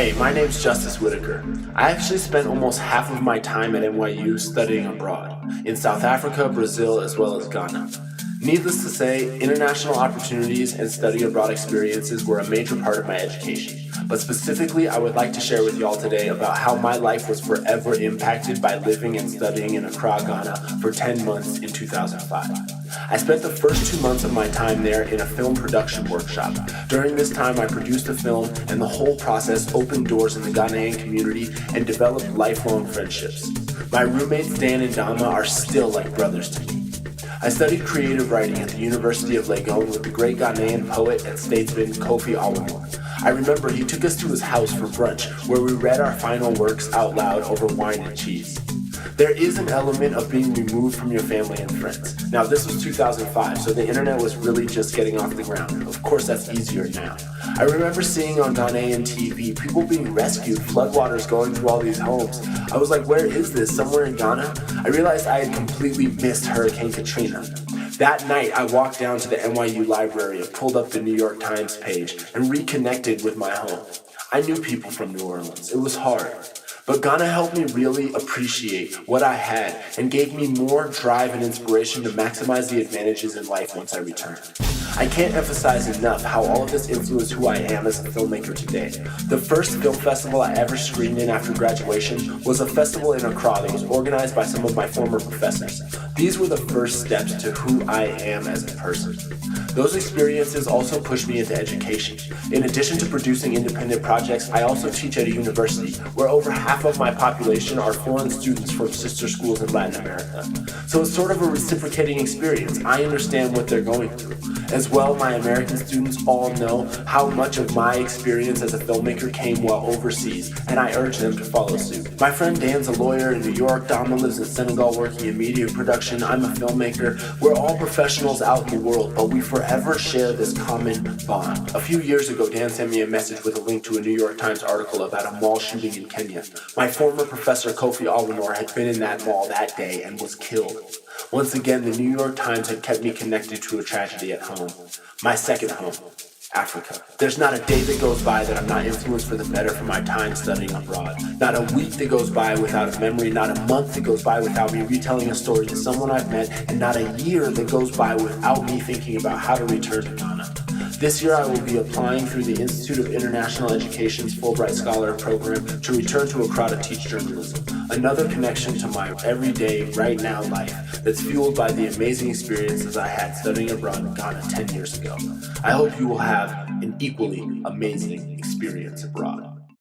Hey, my name's Justice Whitaker. I actually spent almost half of my time at NYU studying abroad, in South Africa, Brazil, as well as Ghana. Needless to say, international opportunities and study abroad experiences were a major part of my education. But specifically, I would like to share with y'all today about how my life was forever impacted by living and studying in Accra, Ghana for 10 months in 2005. I spent the first 2 months of my time there in a film production workshop. During this time, I produced a film, and the whole process opened doors in the Ghanaian community and developed lifelong friendships. My roommates Dan and Dama are still like brothers to me. I studied creative writing at the University of Legon with the great Ghanaian poet and statesman Kofi Awomor. I remember he took us to his house for brunch, where we read our final works out loud over wine and cheese. There is an element of being removed from your family and friends. Now, this was 2005, so the internet was really just getting off the ground. Of course, that's easier now. I remember seeing on Ghanaian TV people being rescued, floodwaters going through all these homes. I was like, where is this? Somewhere in Ghana? I realized I had completely missed Hurricane Katrina. That night, I walked down to the NYU library and pulled up the New York Times page and reconnected with my home. I knew people from New Orleans. It was hard. But Ghana helped me really appreciate what I had and gave me more drive and inspiration to maximize the advantages in life once I returned. I can't emphasize enough how all of this influenced who I am as a filmmaker today. The first film festival I ever screened in after graduation was a festival in Accra that was organized by some of my former professors. These were the first steps to who I am as a person. Those experiences also pushed me into education. In addition to producing independent projects, I also teach at a university where over half of my population are foreign students from sister schools in Latin America. So it's sort of a reciprocating experience. I understand what they're going through. As well, my American students all know how much of my experience as a filmmaker came while overseas, and I urge them to follow suit. My friend Dan's a lawyer in New York, Dama lives in Senegal working in media production, I'm a filmmaker. We're all professionals out in the world, but we forever share this common bond. A few years ago, Dan sent me a message with a link to a New York Times article about a mall shooting in Kenya. My former professor Kofi Awomor had been in that mall that day and was killed. Once again, the New York Times had kept me connected to a tragedy at home. My second home, Africa. There's not a day that goes by that I'm not influenced for the better from my time studying abroad. Not a week that goes by without a memory, not a month that goes by without me retelling a story to someone I've met, and not a year that goes by without me thinking about how to return to Ghana. This year I will be applying through the Institute of International Education's Fulbright Scholar Program to return to Accra to teach journalism. Another connection to my everyday, right now life that's fueled by the amazing experiences I had studying abroad in Ghana 10 years ago. I hope you will have an equally amazing experience abroad.